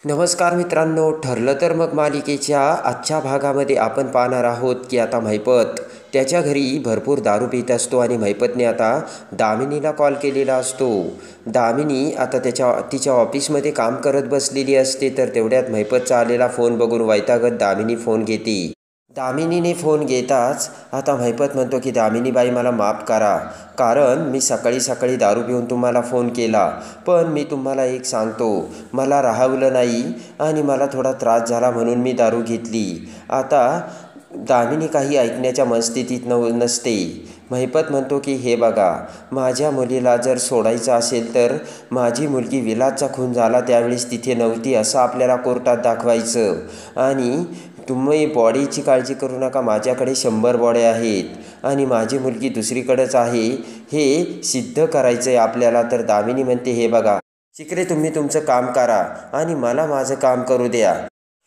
नमस्कार मित्रांनो, ठरलं तर मग मालिकेच्या आजच्या भागामध्ये आपण पाहणार आहोत की आता महिपत त्याच्या घरी भरपूर दारू पीत असतो आणि महिपतने आता दामिनीला कॉल केलेला असतो. दामिनी आता तिच्या ऑफिसमध्ये काम करत बसलेली असते. तर तेवढ्यात महिपतचा आलेला फोन बघून वैतागत दामिनी फोन घेते. दामिनीने फोन घेताच आता महिपत म्हणतो की दामिनीबाई मला माफ करा, कारण मी सकाळी सकाळी दारू पिऊन तुम्हाला फोन केला. पण मी तुम्हाला एक सांगतो, मला राहवलं नाही आणि मला थोडा त्रास झाला म्हणून मी दारू घेतली. आता दामिनी काही ऐकण्याच्या मनस्थितीत नसते. महिपत म्हणतो की हे बघा, माझ्या मुलीला जर सोडायचं असेल तर माझी मुलगी विलासचा खून झाला त्यावेळेस तिथे नव्हती असं आपल्याला कोर्टात दाखवायचं. आणि तुम्ही बॉडीची काळजी करू नका, माझ्याकडे 100 बॉड्या आहेत आणि माझी मुलगी दुसरीकडेच आहे हे सिद्ध करायचं आहे आपल्याला. तर दामिनी म्हणते हे बघा शिकरे, तुम्ही तुमचं काम करा आणि मला माझं काम करू द्या.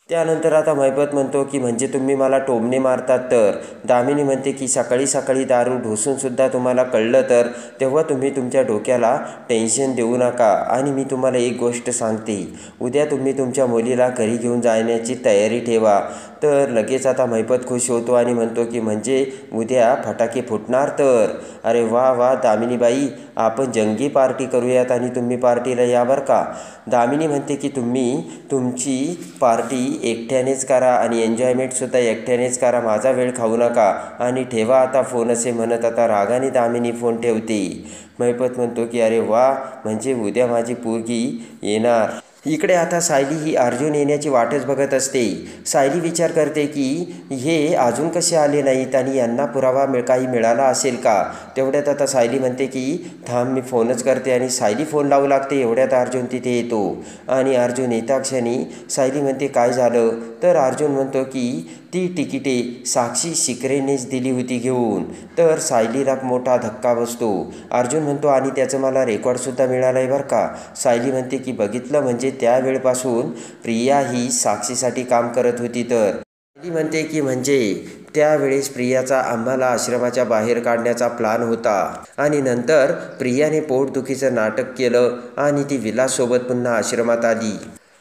त्यानंतर आता महिपत म्हणतो की म्हणजे तुम्ही मला टोमणे मारतात. तर दामिनी म्हणते की सकाळी सकाळी दारू ढोसूनसुद्धा तुम्हाला कळलं तर तेव्हा तुम्ही तुमच्या डोक्याला टेन्शन देऊ नका. आणि मी तुम्हाला एक गोष्ट सांगते, उद्या तुम्ही तुमच्या मुलीला घरी घेऊन जाण्याची तयारी ठेवा. तर लगेच आता महिपत खुश होतो आणि म्हणतो की म्हणजे उद्या फटाके फुटणार. तर अरे वा वा दामिनीबाई, आपण जंगी पार्टी करूयात आणि तुम्ही पार्टीला या बरं का. दामिनी म्हणते की तुम्ही तुमची पार्टी एकट्यानेच करा आणि एन्जॉयमेंटसुद्धा एकट्यानेच करा, माझा वेळ खाऊ नका आणि ठेवा आता फोन असे म्हणत आता रागाने दामिनी फोन ठेवते. महिपत म्हणतो की अरे वा, म्हणजे उद्या माझी पोरगी येणार. इकडे आता सायली ही अर्जुन येण्याची वाटच बघत असते. सायली विचार करते की हे अजून कसे आले नाहीत आणि यांना पुरावा काही मिळाला असेल का. तेवढ्यात आता सायली म्हणते की थांब मी फोनच करते आणि सायली फोन लावू लागते. एवढ्यात अर्जुन तिथे येतो आणि अर्जुन येता क्षणी सायली म्हणते काय झालं. तर अर्जुन म्हणतो की ती तिकिटे साक्षी शिकरेनेच दिली होती घेऊन. तर सायलीला मोठा धक्का बसतो. अर्जुन म्हणतो आणि त्याचं मला रेकॉर्डसुद्धा मिळालं आहे बरं का. सायली म्हणते की बघितलं, म्हणजे त्यावेळपासून प्रिया ही साक्षीसाठी काम करत होती. तर सायली म्हणते की म्हणजे त्यावेळेस प्रियाचा आम्हाला आश्रमाच्या बाहेर काढण्याचा प्लान होता आणि नंतर प्रियाने पोटदुखीचं नाटक केलं आणि ती विलाससोबत पुन्हा आश्रमात आली.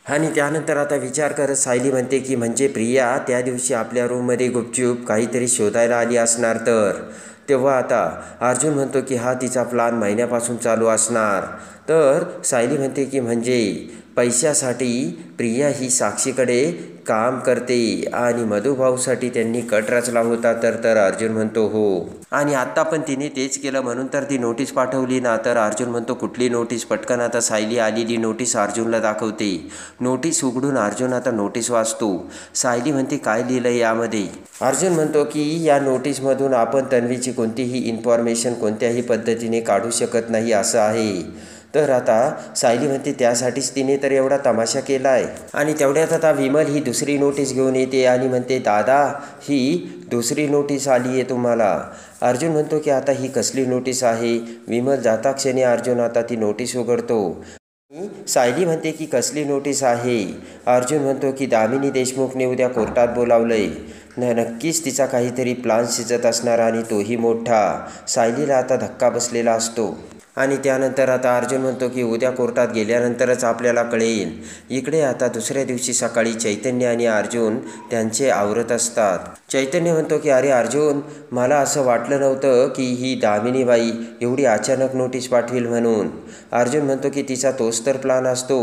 आणि त्यानंतर आता विचार करत सायली म्हणते की म्हणजे प्रिया त्या दिवशी आपल्या रूममध्ये गुपचूप काहीतरी शोधायला आली असणार. तर तेव्हा आता अर्जुन म्हणतो की हा तिचा प्लान महिन्यापासून चालू असणार. तर सायली म्हणते की म्हणजे पैशासाठी प्रिया ही साक्षीकडे काम करते आणि मधुभाऊसाठी त्यांनी कट रचला होता. तर अर्जुन म्हणतो हो, आणि आत्ता पण तिने तेच केलं म्हणून तर ती नोटीस पाठवली ना. तर अर्जुन म्हणतो कुठली नोटीस. पटकन आता सायली आलेली नोटीस अर्जुनला दाखवते. नोटीस उघडून अर्जुन आता नोटीस वाचतो. सायली म्हणते काय लिहिलं यामध्ये. अर्जुन म्हणतो की या नोटीसमधून आपण तन्वीची कोणतीही इन्फॉर्मेशन कोणत्याही पद्धतीने काढू शकत नाही असं आहे. तर आता सायली म्हणते त्यासाठीच तिने तर एवढा तमाशा केला आहे. आणि तेवढ्यात आता विमल ही दुसरी नोटीस घेऊन येते आणि म्हणते दादा ही दुसरी नोटीस आली आहे तुम्हाला. अर्जुन म्हणतो की आता ही कसली नोटीस आहे. विमल जाता क्षणी अर्जुन आता ती नोटीस उघडतो. सायली म्हणते की कसली नोटीस आहे. अर्जुन म्हणतो की दामिनी देशमुखने उद्या कोर्टात बोलावलंय. नक्कीच तिचा काहीतरी प्लान शिजत असणार आणि तोही मोठा. सायलीला आता धक्का बसलेला असतो. आणि त्यानंतर आता अर्जुन म्हणतो की उद्या कोर्टात गेल्यानंतरच आपल्याला कळेल. इकडे आता दुसऱ्या दिवशी सकाळी चैतन्य आणि अर्जुन त्यांचे आवरत असतात. चैतन्य म्हणतो की अरे अर्जुन, मला असं वाटलं नव्हतं की ही दामिनीबाई एवढी अचानक नोटीस पाठवेल म्हणून. अर्जुन म्हणतो की तिचा तोच तर प्लान असतो,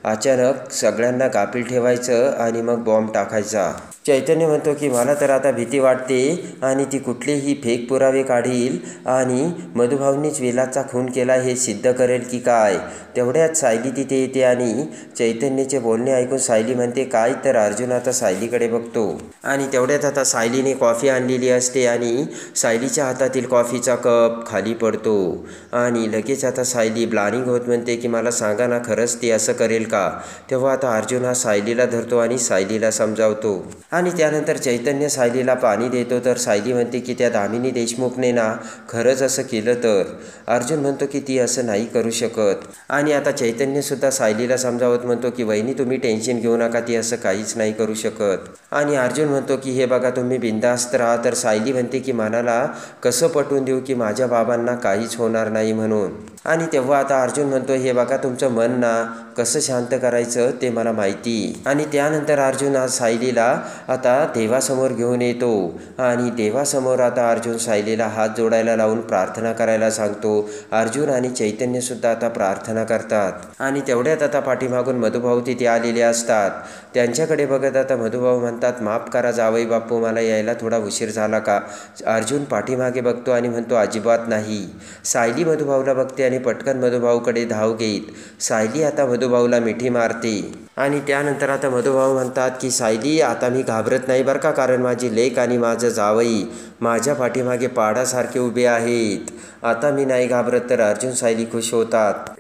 अचानक सगळ्यांना गाफील ठेवायचं आणि मग बॉम्ब टाकायचा. चैतन्य म्हणतो की मला तर आता भीती वाटते आणि ती कुठलेही फेक पुरावे काढील आणि मधुभाऊंनीच विलासचा खून केला हे सिद्ध करेल की काय. तेवढ्यात सायली तिथे येते आणि चैतन्याचे बोलणे ऐकून सायली म्हणते काय. तर अर्जुन आता सायलीकडे बघतो आणि तेवढ्यात आता सायलीने कॉफी आणलेली असते आणि सायलीच्या हातातील कॉफीचा कप खाली पडतो आणि लगेच आता सायली ब्लानिंग होत म्हणते की मला सांगा ना, खरंच ती असं करेल का. तेव्हा आता अर्जुन हा सायलीला धरतो आणि सायलीला समजावतो. आणि त्यानंतर चैतन्य सायलीला पाणी देतो. तर सायली म्हणते की त्या दामिनी देशमुखने ना खरंच असं केलं तर. अर्जुन म्हणतो की ती असं नाही करू शकत. आणि आता चैतन्यसुद्धा सायलीला समजावत म्हणतो की वहिनी तुम्ही टेन्शन घेऊ नका, ती असं काहीच नाही करू शकत. आणि अर्जुन म्हणतो की हे बघा तुम्ही बिंदास्त राहा. तर सायली म्हणते की मनाला कसं पटवून देऊ की माझ्या बाबांना काहीच होणार नाही म्हणून. आणि तेव्हा आता अर्जुन म्हणतो हे बघा तुमचं मन ना कसं शांत करायचं ते मला माहिती. आणि त्यानंतर अर्जुन आज सायलीला आता देवासमोर घेऊन येतो आणि देवासमोर आता अर्जुन सायलीला हात जोडायला लावून प्रार्थना करायला सांगतो. अर्जुन आणि चैतन्यसुद्धा आता प्रार्थना करतात आणि तेवढ्यात आता पाठीमागून मधुभाऊ तिथे आलेले असतात. त्यांच्याकडे बघत आता मधुभाऊ म्हणतात, माफ करा जावई बापू, मला यायला थोडा उशीर झाला का? अर्जुन पाठीमागे बघतो आणि म्हणतो, अजिबात नाही. सायली मधुभाऊला बघते आणि पटकन मधुभाऊकडे धाव घेत सायली आता मधुभाऊला मिठी मारते. आणि त्यानंतर आता मधुभाऊ म्हणतात की सायली, आता मी घाबरत नाही बरं का, कारण माझी लेक आणि माझं जावई माझ्या पाठीमागे पाडासारखे उभे आहेत. आता मी नाही घाबरत. तर अर्जुन सायली खुश होतात.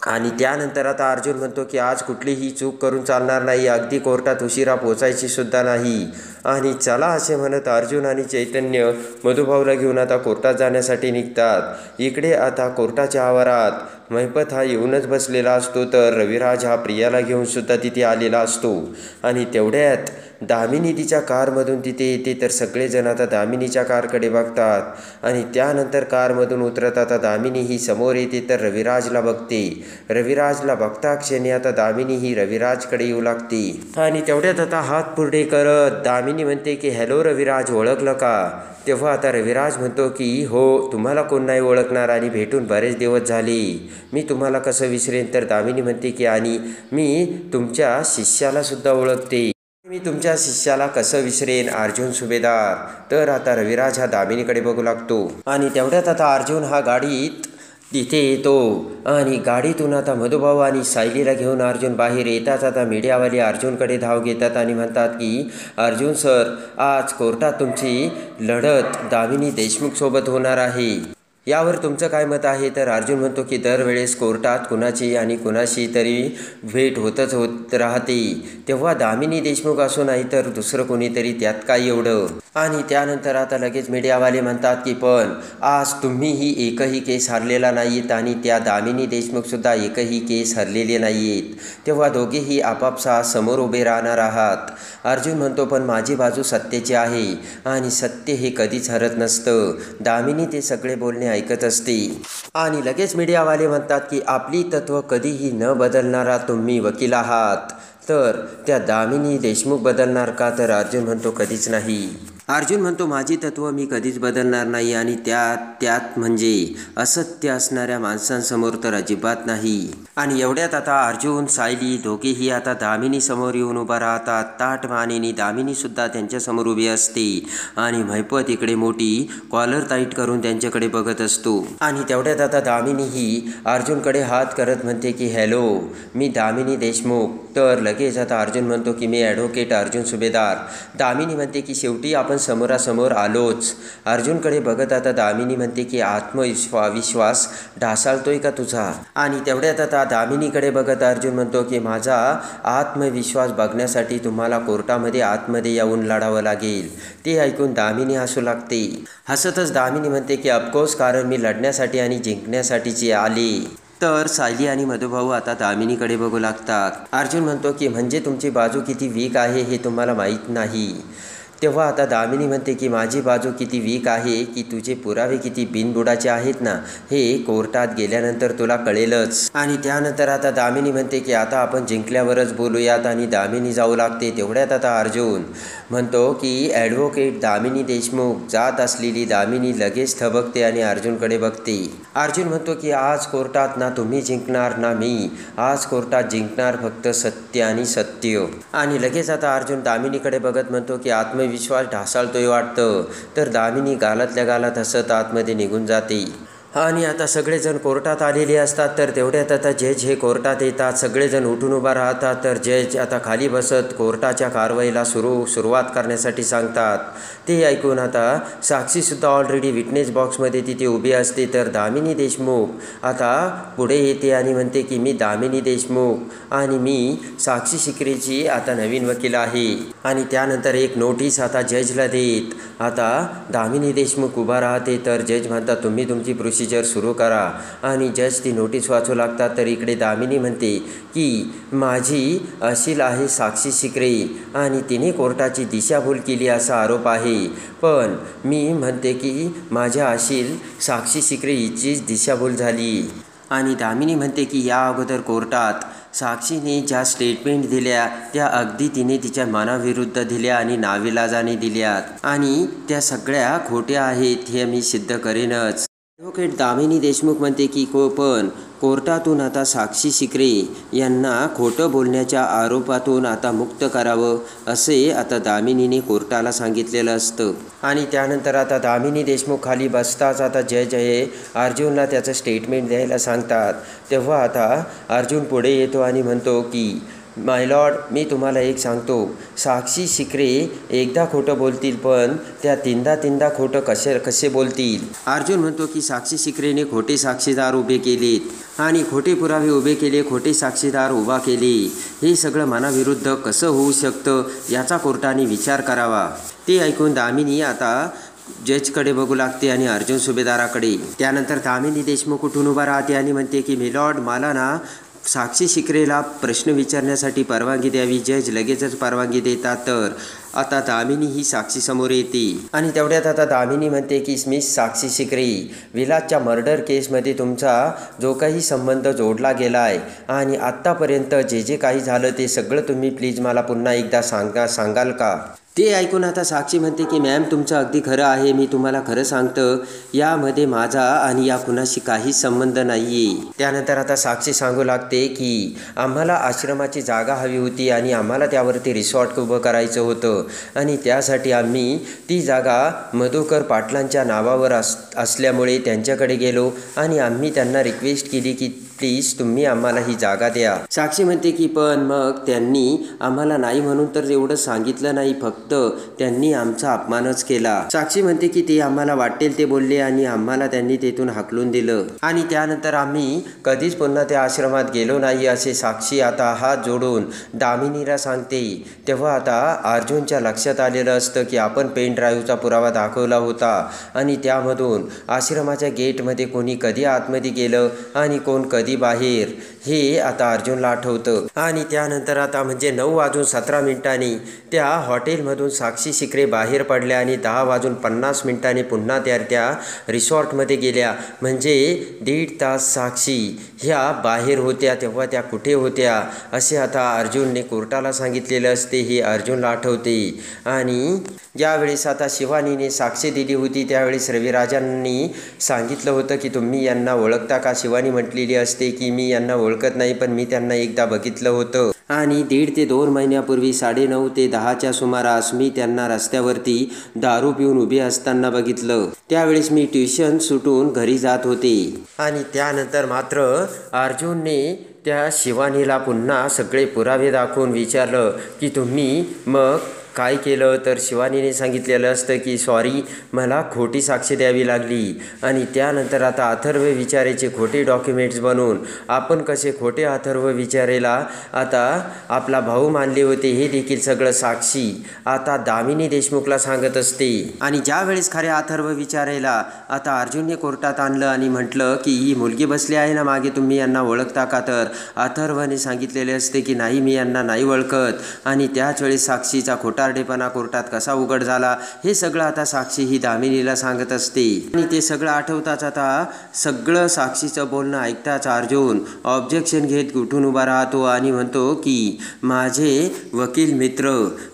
आणि त्यानंतर आता अर्जुन म्हणतो की आज कुठलीही चूक करून चालणार नाही, अगदी कोर्टात उशिरा पोचायची सुद्धा नाही. आणि चला असे म्हणत अर्जुन आणि चैतन्य मधुभाऊला घेऊन आता कोर्टात जाण्यासाठी निघतात. इकडे आता कोर्टाच्या आवारात महिपत हा येऊनच बसलेला असतो, तर रविराज हा प्रियाला घेऊन सुद्धा तिथे आलेला असतो. आणि तेवढ्यात दामिनी तिच्या कारमधून तिथे येते. तर सगळेजण आता दामिनीच्या कारकडे बघतात आणि त्यानंतर कारमधून उतरत आता दामिनी ही समोर येते. तर रविराजला बघते. रविराजला बघता क्षणी आता दामिनी ही रविराजकडे येऊ लागते. आणि तेवढ्यात आता हात पुढे करत दामिनी म्हणते की हॅलो रविराज, ओळखलं का? तेव्हा आता रविराज म्हणतो की हो, तुम्हाला कोण नाही ओळखणार, आणि भेटून बरेच दिवस झाले, मी तुम्हाला कसं विसरेन? तर दामिनी म्हणते की आणि मी तुमच्या शिष्याला सुद्धा ओळखते, मी तुमच्या शिष्याला कसं विसरेन, अर्जुन सुभेदार. तर आता रविराज हा दामिनीकडे बघू लागतो. आणि तेवढ्यात आता अर्जुन हा गाडीत तिथे येतो आणि गाडीतून आता मधुभाऊ आणि सायलीला घेऊन अर्जुन बाहेर येताच आता मीडियावाले अर्जुनकडे धाव घेतात आणि म्हणतात की अर्जुन सर, आज कोर्टात तुमची लढत दामिनी देशमुखसोबत होणार आहे, यावर तुमचं काय मत आहे? तर अर्जुन म्हणतो की दरवेळेस कोर्टात कुणाची आणि कुणाशी तरी भेट होत राहते, तेव्हा दामिनी देशमुख असो नाही तर दुसरं कोणीतरी, त्यात काय एवढं? आणि त्यानंतर आता लगेच मीडियावाले म्हणतात की पण आज तुम्हीही एकही केस हरलेला नाहीत आणि त्या दामिनी देशमुखसुद्धा एकही केस हरलेले नाही आहेत, तेव्हा दोघेही आपापसात समोर उभे राहणार आहात. अर्जुन म्हणतो पण माझी बाजू सत्याची आहे आणि सत्य हे कधीच हरत नसतं. दामिनी ते सगळे बोलणे ऐकत असते. आणि लगेच मीडियावाले म्हणतात की आपली तत्त्व कधीही न बदलणारा तुम्ही वकील आहात, तर त्या दामिनी देशमुख बदलणार का? तर अर्जुन म्हणतो कधीच नाही. अर्जुन म्हणतो माझी तत्त्व मी कधीच बदलणार नाही आणि त्यात म्हणजे असत्य असणाऱ्या माणसांसमोर तर अजिबात नाही. आणि एवढ्यात आता अर्जुन सायली दोघेही आता दामिनी समोर येऊन उभा राहतात. ताठ मानेनी दामिनीसुद्धा त्यांच्यासमोर उभी असते आणि महिपत इकडे मोठी कॉलर टाईट करून त्यांच्याकडे बघत असतो. आणि तेवढ्यात आता दामिनी ही अर्जुनकडे हात करत म्हणते की हॅलो, मी दामिनी देशमुख. तर लगेच आता अर्जुन म्हणतो की मी ॲडव्होकेट अर्जुन सुभेदार. दामिनी म्हणते की शेवटी आपण समोरासमोर आलोच. अर्जुनकडे बघत आता दामिनी म्हणते की आत्मविश्वास ढासाळतोय का तुझा? आणि तेवढ्यात आता दामिनीकडे बघत अर्जुन म्हणतो की माझा आत्मविश्वास बघण्यासाठी तुम्हाला कोर्टामध्ये आतमध्ये येऊन लढावं लागेल. ते ऐकून दामिनी हसू लागते. हसतच दामिनी म्हणते की ऑफकोर्स, कारण मी लढण्यासाठी आणि जिंकण्यासाठीची आले. तर सायली आणि मधुभाऊ आता दामिनीकडे बघू लागतात. अर्जुन म्हणतो की म्हणजे तुमची बाजू किती वीक आहे हे तुम्हाला माहीत नाही. तेव्हा आता दामिनी म्हणते की माझी बाजू किती वीक आहे की तुझे पुरावे किती बिनबुडाचे आहेत ना, हे कोर्टात गेल्यानंतर तुला कळेलच. आणि त्यानंतर आता दामिनी म्हणते की आता आपण जिंकल्यावरच बोलूयात आणि दामिनी जाऊ लागते. तेवढ्यात आता अर्जुन म्हणतो की ॲडव्होकेट दामिनी देशमुख. जात असलेली दामिनी लगेच थबकते आणि अर्जुनकडे बघते. अर्जुन म्हणतो की आज कोर्टात ना तुम्ही जिंकणार ना मी, आज कोर्टात जिंकणार फक्त सत्य आणि सत्य. आणि लगेच आता अर्जुन दामिनीकडे बघत म्हणतो की आत्मविश्वास ढासाळतोय वाटतं. तर दामिनी गालातल्या गालात हसत आतमध्ये निघून जाते. आणि आता सगळेजण कोर्टात आलेले असतात. तर तेवढ्यात आता जज हे कोर्टात येतात. सगळेजण उठून उभा राहतात. तर जज आता खाली बसत कोर्टाच्या कारवाईला सुरुवात करण्यासाठी सांगतात. ते ऐकून आता साक्षीसुद्धा ऑलरेडी विटनेस बॉक्समध्ये तिथे उभी असते. तर दामिनी देशमुख आता पुढे येते आणि म्हणते की मी दामिनी देशमुख आणि मी साक्षी शिकरेची आता नवीन वकील आहे. आणि त्यानंतर एक नोटीस आता जजला देत आता दामिनी देशमुख उभा राहते. तर जज म्हणतात तुम्ही तुमची प्रोसिजर सुरू करा. आणि जज ती नोटीस वाचू लागतात. तर इकडे दामिनी म्हणते की माझी अशील आहे साक्षी शिकरे आणि तिने कोर्टाची दिशाभूल केली असा आरोप आहे. पण मी म्हणते की माझ्या अशील साक्षी शिकरे हिचीच दिशाभूल झाली. आणि दामिनी म्हणते की या अगोदर कोर्टात साक्षीने ज्या स्टेटमेंट दिल्या त्या अगदी तिने तिच्या मनाविरुद्ध दिल्या आणि नाविलाजाने दिल्यात आणि त्या सगळ्या खोट्या आहेत हे मी सिद्ध करेनच. ॲडव्होकेट दामिनी देशमुख म्हणते की पण कोर्टातून आता साक्षी शिकरे यांना खोटं बोलण्याच्या आरोपातून आता मुक्त करावं असे आता दामिनीने कोर्टाला सांगितलेलं असतं. आणि त्यानंतर आता दामिनी देशमुख खाली बसताच आता जज हे अर्जुनला त्याचं स्टेटमेंट द्यायला सांगतात. तेव्हा आता अर्जुन पुढे येतो आणि म्हणतो की माय लॉर्ड, मी तुम्हाला एक सांगतो, साक्षी शिकरे एकदा खोटं बोलतील पण त्या तीनदा खोटं कसे बोलतील. अर्जुन म्हणतो की साक्षी शिकरेने खोटे साक्षीदार उभे केलेत आणि खोटे पुरावे उभे केले, खोटे साक्षीदार उभा केले. हे सगळं मनाविरुद्ध कसं होऊ शकतं याचा कोर्टाने विचार करावा. ते ऐकून दामिनी आता जजकडे बघू लागते आणि अर्जुन सुभेदाराकडे. त्यानंतर दामिनी देशमुख उठून उभा राहते आणि म्हणते की मी लॉर्ड, मला ना साक्षी शिकरेला प्रश्न विचारण्यासाठी परवानगी द्यावी. जज लगेचच परवानगी देतात. तर आता दामिनी ही साक्षीसमोर येते आणि तेवढ्यात आता दामिनी म्हणते की मिस साक्षी शिकरे, विलासच्या मर्डर केसमध्ये तुमचा जो काही संबंध जोडला गेला आहे आणि आत्तापर्यंत जे काही झालं ते सगळं तुम्ही प्लीज मला पुन्हा एकदा सांगाल का. ते ऐकून आता साक्षी म्हणते की मॅम, तुमचं अगदी खरं आहे. मी तुम्हाला खरं सांगतो, यामध्ये माझा आणि या कुणाशी काहीच संबंध नाही आहे. त्यानंतर आता साक्षी सांगू लागते की आम्हाला आश्रमाची जागा हवी होती आणि आम्हाला त्यावरती रिसॉर्ट उभं करायचं होतं आणि त्यासाठी आम्ही ती जागा मधुकर पाटलांच्या नावावर असल्यामुळे त्यांच्याकडे गेलो आणि आम्ही त्यांना रिक्वेस्ट केली की प्लीज तुम्ही आम्हाला ही जागा द्या. साक्षी म्हणते की पण मग त्यांनी आम्हाला नाही म्हणून तर एवढं सांगितलं नाही, फक्त त्यांनी आमचा अपमानच केला. साक्षी म्हणते की ते आम्हाला वाटेल ते बोलले आणि आम्हाला त्यांनी तेथून हाकलून दिलं आणि त्यानंतर आम्ही कधीच पुन्हा त्या आश्रमात गेलो नाही असे साक्षी आता हात जोडून दामिनीला सांगते. तेव्हा आता अर्जुनच्या लक्षात आलेलं असतं की आपण पेन ड्राईव्हचा पुरावा दाखवला होता आणि त्यामधून आश्रमाच्या गेटमध्ये कोणी कधी आतमध्ये गेलं आणि कोण कधी बाहेर हे आता अर्जुनला आठवतं. आणि त्यानंतर आता म्हणजे 9:17 त्या हॉटेलमधून साक्षी शिकरे बाहेर पडल्या आणि 10:50 पुन्हा त्या रिसॉर्टमध्ये गेल्या. म्हणजे 1.5 तास साक्षी ह्या बाहेर होत्या. तेव्हा त्या कुठे होत्या असे आता अर्जुनने कोर्टाला सांगितलेलं असते. हे अर्जुनला आठवते. आणि ज्यावेळेस आता शिवानीने साक्षी दिली होती त्यावेळेस रविराजांनी सांगितलं होतं की तुम्ही यांना ओळखता का. शिवानी म्हटलेली असते की मी यांना ओळखत नाही, पण मी त्यांना एकदा बघितलं होतं आणि 1.5 ते 2 महिन्यापूर्वी 9:30 ते 10च्या सुमारास मी त्यांना रस्त्यावरती दारू पिऊन उभे असताना बघितलं. त्यावेळेस मी ट्युशन सुटून घरी जात होते. आणि त्यानंतर मात्र अर्जुनने त्या शिवानीला पुन्हा सगळे पुरावे दाखवून विचारलं की तुम्ही मग काय केलं. तर शिवानीने सांगितलेलं असतं की सॉरी, मला खोटी साक्ष द्यावी लागली. आणि त्यानंतर आता अथर्व विचारेचे खोटे डॉक्युमेंट्स बनवून आपण कसे खोटे अथर्व विचारेला आता आपला भाऊ मानले होते हे देखील सगळं साक्षी आता दामिनी देशमुखला सांगत असते. आणि ज्या वेळेस खऱ्या अथर्व विचारायला आता अर्जुनने कोर्टात आणलं आणि म्हटलं की ही मुलगी बसली आहे ना मागे, तुम्ही यांना ओळखता का. तर अथर्वने सांगितलेले असते की नाही, मी यांना नाही ओळखत. आणि त्याच वेळेस साक्षीचा खोटारडेपणा कोर्टात कसा उघड झाला हे सगळं आता साक्षी ही दामिनीला सांगत असते. आणि ते सगळं आठवताच आता सगळं साक्षीचं बोलणं ऐकताच अर्जुन ऑब्जेक्शन घेत उठून उभा राहतो आणि म्हणतो की माझे वकील मित्र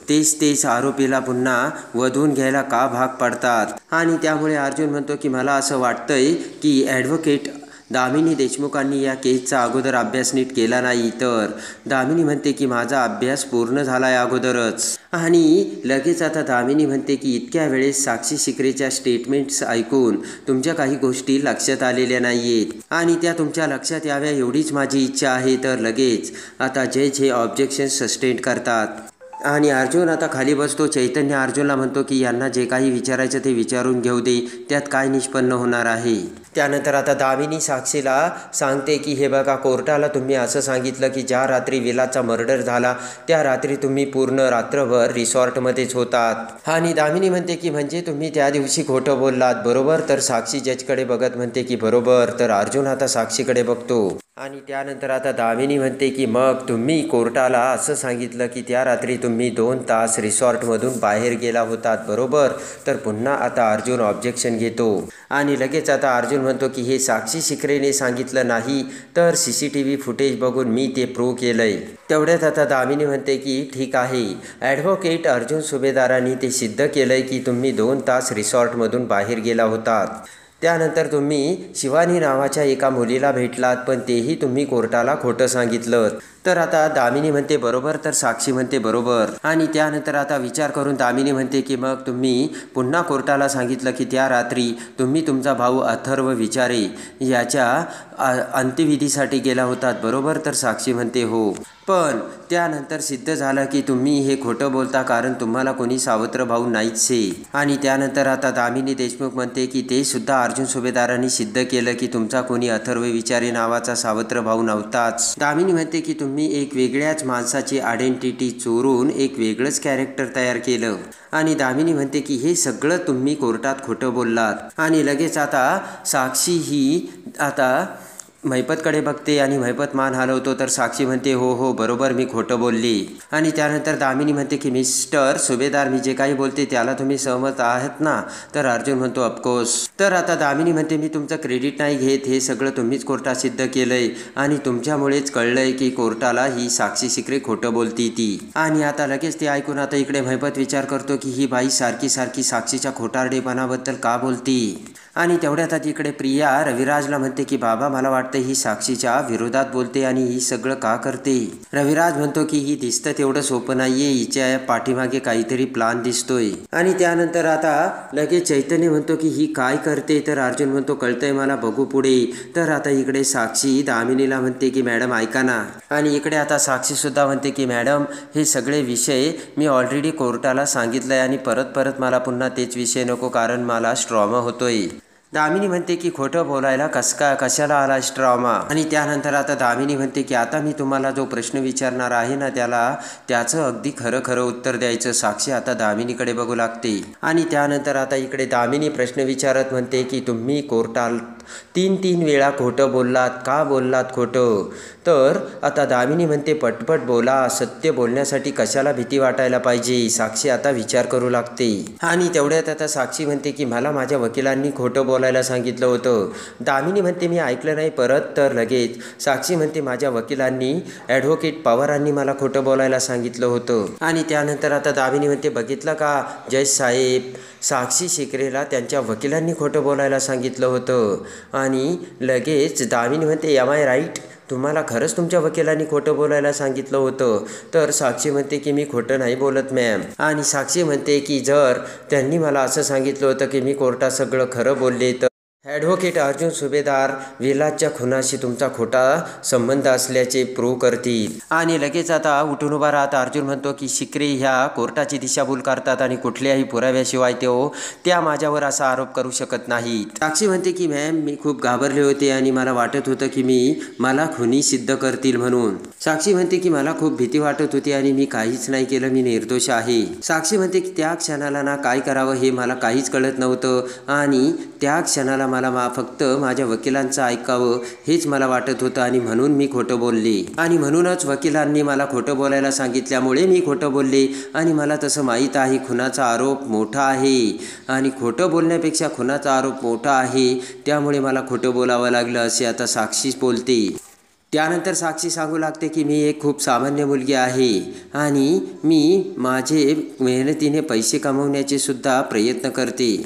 तेच आरोपीला पुन्हा वधून घ्यायला का भाग पडतात. आणि त्यामुळे अर्जुन म्हणतो की मला असं वाटतंय की ॲडव्होकेट दामिनी देशमुखांनी या केसचा अगोदर अभ्यास नीट केला नाही. तर दामिनी म्हणते की माझा अभ्यास पूर्ण झाला आहे अगोदरच. आणि लगेच आता दामिनी म्हणते की इतक्या वेळेस साक्षी शिकरेच्या स्टेटमेंट्स ऐकून तुमच्या काही गोष्टी लक्षात आलेल्या नाही आहेत आणि त्या तुमच्या लक्षात याव्या एवढीच माझी इच्छा आहे. तर लगेच आता जज हे ऑब्जेक्शन सस्टेन करतात. आणि अर्जुन आता खाली बसतो. चैतन्य अर्जुनला म्हणतो की यांना जे काही विचारायचं ते विचारून घेऊ दे, त्यात काय निष्पन्न होणार आहे. त्यानंतर आता दामिनी साक्षीला सांगते की हे बघा, कोर्टाला तुम्ही असं सांगितलं की ज्या रात्री विलासचा मर्डर झाला त्या रात्री तुम्ही पूर्ण रात्रभर रिसॉर्टमध्येच होतात. आणि दामिनी म्हणते की म्हणजे तुम्ही त्या दिवशी खोटं बोललात बरोबर. तर साक्षी जजकडे बघत म्हणते की बरोबर. तर अर्जुन आता साक्षीकडे बघतो. आणि त्यानंतर आता दामिनी म्हणते की मग तुम्ही कोर्टाला असं सांगितलं की त्या रात्री तुम्ही 2 तास रिसॉर्टमधून बाहेर गेला होतात बरोबर. तर पुन्हा आता अर्जुन ऑब्जेक्शन घेतो. आणि लगेच आता अर्जुन अर्जुन म्हणतो की हे साक्षी शिकरेने सांगितलं नाही, तर CCTV फुटेज बघून मी ते प्रूव्ह केलंय. तेवढ्यात आता दामिनी म्हणते की ठीक आहे. ॲडव्होकेट अर्जुन सुभेदारांनी ते सिद्ध केलंय की तुम्ही 2 तास रिसॉर्टमधून बाहेर गेला होतात. त्यानंतर तुम्ही शिवानी नावाच्या एका मुलीला भेटलात, पण तेही तुम्ही कोर्टाला खोटं सांगितलं. तर आता दामिनी म्हणते बरोबर, तर साक्षी म्हणते बरोबर. आणि त्यानंतर आता विचार करून दामिनी म्हणते की मग तुम्ही पुन्हा कोर्टाला सांगितलं की त्या रात्री तुम्ही तुमचा भाऊ अथर्व विचारे याच्या अंत्यविधीसाठी गेला होतात, बरोबर. तर साक्षी म्हणते हो, पण त्यानंतर सिद्ध झालं की तुम्ही हे खोटं बोलता, कारण तुम्हाला कोणी सावत्र भाऊ नाहीच आहे. आणि त्यानंतर आता दामिनी देशमुख म्हणते की ते सुद्धा अर्जुन सुभेदारांनी सिद्ध केलं की तुमचा कोणी अथर्व विचारे नावाचा सावत्र भाऊ नव्हताच. दामिनी म्हणते की तुम्ही एक वेगळ्याच माणसाची आयडेंटिटी चोरून एक वेगळंच कॅरेक्टर तयार केलं. आणि दामिनी म्हणते की हे सगळं तुम्ही कोर्टात खोटं बोललात. आणि लगेच आता साक्षी ही आता महिपतकडे बघते आणि महिपत मान हलवतो. तर साक्षी म्हणते हो हो बरोबर, मी खोटं बोलली. आणि त्यानंतर दामिनी म्हणते की मिस्टर सुभेदार, मी जे काही बोलते त्याला तुम्ही सहमत आहात ना. तर अर्जुन म्हणतो ऑफकोर्स. तर आता दामिनी म्हणते मी तुमचं क्रेडिट नाही घेत, हे सगळं तुम्हीच कोर्टात सिद्ध केलंय आणि तुमच्यामुळेच कळलंय की कोर्टाला ही साक्षी शिकरे खोटं बोलती ती. आणि आता लगेच ते ऐकून आता इकडे महिपत विचार करतो की ही बाई सारखी सारखी साक्षीच्या खोटारडेपणाबद्दल का बोलती. आणि तेवढ्यात आता इकडे प्रिया रविराजला म्हणते की बाबा मला वाटतं ही साक्षीच्या विरोधात बोलते आणि ही सगळं का करते. रविराज म्हणतो की ही दिसतं तेवढं सोपं नाहीये, हिच्या पाठीमागे काहीतरी प्लान दिसतोय. आणि त्यानंतर आता लगेच चैतन्य म्हणतो की ही काय करते. तर अर्जुन म्हणतो कळतंय मला, बघू पुढे. तर आता इकडे साक्षी दामिनीला म्हणते की मॅडम ऐका ना. आणि इकडे आता साक्षी सुद्धा म्हणते की मॅडम हे सगळे विषय मी ऑलरेडी कोर्टाला सांगितलंय आणि परत परत मला पुन्हा तेच विषय नको, कारण मला स्ट्रॉमा होतोय. दामिनी म्हणते की खोटं बोलायला कशाला आला स्ट्रॉमा. आणि त्यानंतर आता दामिनी म्हणते की आता मी तुम्हाला जो प्रश्न विचारणार आहे ना त्याचं अगदी खरं खरं उत्तर द्यायचं. साक्षी आता दामिनीकडे बघू लागते. आणि त्यानंतर आता इकडे दामिनी प्रश्न विचारत म्हणते की तुम्ही कोर्टात 3 वेळा खोटं बोललात, का बोललात खोटं. तर आता दामिनी म्हणते पटपट बोला, सत्य बोलण्यासाठी कशाला भीती वाटायला पाहिजे. साक्षी आता विचार करू लागते. आणि तेवढ्यात आता साक्षी म्हणते की मला माझ्या वकिलांनी खोटं बोलायला सांगितलं होतं. दामिनी म्हणते मी ऐकलं नाही परत. तर लगेच साक्षी म्हणते माझ्या वकिलांनी ॲडव्होकेट पवारांनी मला खोटं बोलायला सांगितलं होतं. आणि त्यानंतर आता दामिनी म्हणते बघितलं का जज साहेब, साक्षी शिकरेला त्यांच्या वकिलांनी खोटं बोलायला सांगितलं होतं. आणि लगेच दामिनी म्हणते एम आय राईट, तुम्हाला खरंच तुमच्या वकिलांनी खोटं बोलायला सांगितलं होतं. तर साक्षी म्हणते की मी खोटं नाही बोलत मॅम. आणि साक्षी म्हणते की जर त्यांनी मला असं सांगितलं होतं की मी कोर्टात सगळं खरं बोलले तर ॲडव्होकेट अर्जुन सुभेदार विलासच्या खुनाशी तुमचा खोटा संबंध असल्याचे प्रूव्ह करतील. आणि लगेच आता उठून उभा राहता अर्जुन म्हणतो की शिकरे ह्या कोर्टाची दिशाभूल करतात आणि कुठल्याही पुराव्याशिवाय त्या माझ्यावर असा आरोप करू शकत नाहीत. साक्षी म्हणते की मॅम मी खूप घाबरले होते आणि मला वाटत होतं की मला खुनी सिद्ध करतील म्हणून. साक्षी म्हणते की मला खूप भीती वाटत होती आणि मी काहीच नाही केलं, मी निर्दोष आहे. साक्षी म्हणते की त्या क्षणाला ना काय करावं हे मला काहीच कळत नव्हतं आणि त्या क्षणाला मला फक्त माझ्या वकिलांचं ऐकावं हेच मला वाटत होतं आणि म्हणून मी खोटं बोलले. आणि म्हणूनच वकिलांनी मला खोटं बोलायला सांगितल्यामुळे मी खोटं बोलले. आणि मला तसं माहीत आहे खुनाचा आरोप मोठा आहे आणि खोटं बोलण्यापेक्षा खुनाचा आरोप मोठा आहे, त्यामुळे मला खोटं बोलावं लागलं असे आता साक्षीच बोलते. त्यानंतर साक्षी सांगू लागते की मी एक खूप सामान्य मुलगी आहे आणि मी माझे मेहनतीने पैसे कमवण्याचे सुद्धा प्रयत्न करते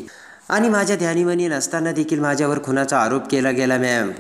आणि माझ्या ध्यानीमनी नसताना देखील माझ्यावर खुनाचा आरोप केला गेला मॅम.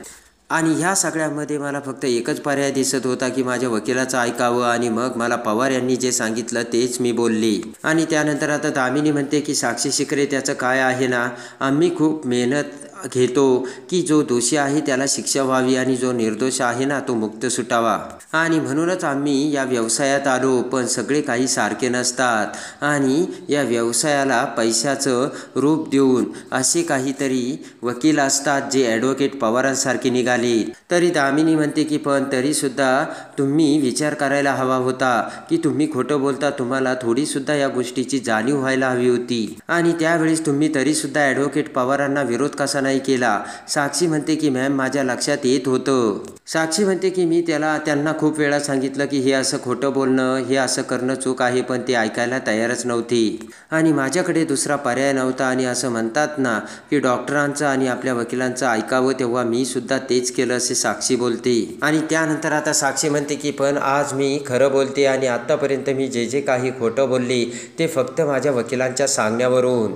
आणि ह्या सगळ्यामध्ये मला फक्त एकच पर्याय दिसत होता की माझ्या वकिलाचं ऐकावं आणि मग मला पवार यांनी जे सांगितलं तेच मी बोलले. आणि त्यानंतर आता दामिनी म्हणते की साक्षी शिकरे त्याचं काय आहे ना, आम्ही खूप मेहनत घेतो की जो दोषी आहे त्याला शिक्षा व्हावी आणि जो निर्दोष आहे ना तो मुक्त सुटावा. आणि म्हणूनच आम्ही या व्यवसायात आलो. पण सगळे काही सारखे नसतात आणि या व्यवसायाला पैशाचं रूप देऊन असे काहीतरी वकील असतात जे ॲडव्होकेट पवारांसारखे निघाले. तरी दामिनी म्हणते की पण तरीसुद्धा तुम्ही विचार करायला हवा होता की तुम्ही खोटं बोलता, तुम्हाला थोडीसुद्धा या गोष्टीची जाणीव व्हायला हवी होती. आणि त्यावेळेस तुम्ही तरीसुद्धा ॲडव्होकेट पवारांना विरोध कसा नाही केला. साक्षी म्हणते की मॅम माझ्या लक्षात येत होतं. साक्षी म्हणते की मी त्यांना खूप वेळा सांगितलं की हे असं खोटं बोलणं, हे असं करणं चूक आहे, पण ते ऐकायला तयारच नव्हती आणि माझ्याकडे दुसरा पर्याय नव्हता. आणि असं म्हणतात ना की डॉक्टरांचं आणि आपल्या वकिलांचं ऐकावं, तेव्हा मी सुद्धा तेच केलं असे साक्षी बोलते. आणि त्यानंतर आता साक्षी म्हणते की पण आज मी खरं बोलते आणि आत्तापर्यंत मी जे काही खोटं बोलले ते फक्त माझ्या वकिलांच्या सांगण्यावरून.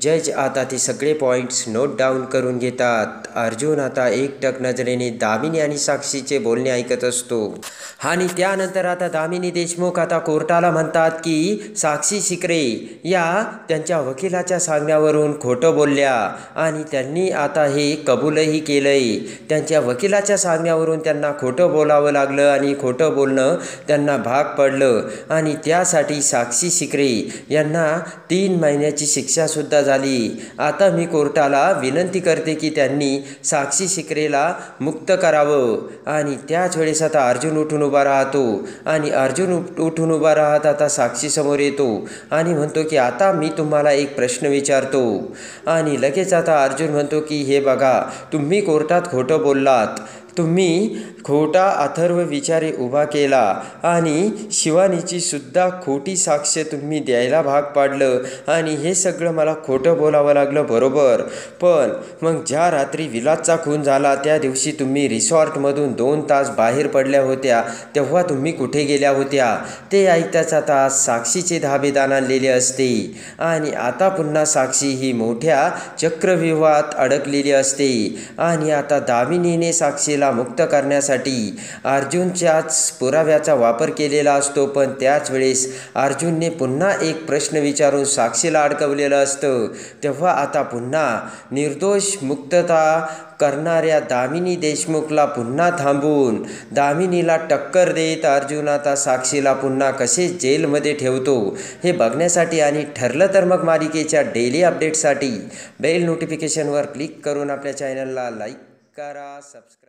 जज आता ते सगळे पॉईंट्स नोट डाऊन करून घेतात. अर्जुन आता एकटक नजरेने दामिनी आणि साक्षीचे बोलणे ऐकत असतो. आणि त्यानंतर आता दामिनी देशमुख आता कोर्टाला म्हणतात की साक्षी शिकरे या त्यांच्या वकिलाच्या सांगण्यावरून खोटं बोलल्या आणि त्यांनी आता हे कबूलही केलंय. त्यांच्या वकिलाच्या सांगण्यावरून त्यांना खोटं बोलावं लागलं आणि खोटं बोलणं त्यांना भाग पडलं आणि त्यासाठी साक्षी शिकरे यांना 3 महिन्याची शिक्षासुद्धा झाली. आता मी कोर्टाला विनंती करते की त्यांनी साक्षी शिकरेला मुक्त करावं. आणि त्याच वेळेस आता अर्जुन उठून उभा राहतो आणि अर्जुन उठून उभा राहत आता साक्षीसमोर येतो आणि म्हणतो की आता मी तुम्हाला एक प्रश्न विचारतो. आणि लगेच आता अर्जुन म्हणतो की हे बघा, तुम्ही कोर्टात खोटं बोललात, तुम्ही खोटा अथर्व विचारे उभा केला आणि शिवानीची सुद्धा खोटी साक्ष तुम्ही द्यायला भाग पाडलं आणि हे सगळं मला खोटं बोलावं लागलं, बरोबर. पण मग ज्या रात्री विलासचा खून झाला त्या दिवशी तुम्ही रिसॉर्टमधून 2 तास बाहेर पडल्या होत्या, तेव्हा तुम्ही कुठे गेल्या होत्या? ते ऐकताच आता साक्षीचे धाबे दाणालेले असते आणि आता पुन्हा साक्षी ही मोठ्या चक्रव्यूहात अडकलेली असते. आणि आता दामिनीने साक्षीला मुक्त करण्यासाठी अर्जुनच्याच पुराव्याचा वापर केलेला असतो. पण त्याच वेळेस अर्जुनने पुन्हा एक प्रश्न विचारून साक्षीला अडकवलेलं असतं. तेव्हा आता पुन्हा निर्दोष मुक्तता करणाऱ्या दामिनी देशमुखला पुन्हा थांबून दामिनीला टक्कर देत अर्जुन आता साक्षीला पुन्हा कसे जेलमध्ये ठेवतो हे बघण्यासाठी आणि ठरलं तर मग मालिकेच्या डेली अपडेटसाठी बेल नोटिफिकेशनवर क्लिक करून आपल्या चॅनलला लाईक करा, सबस्क्राईब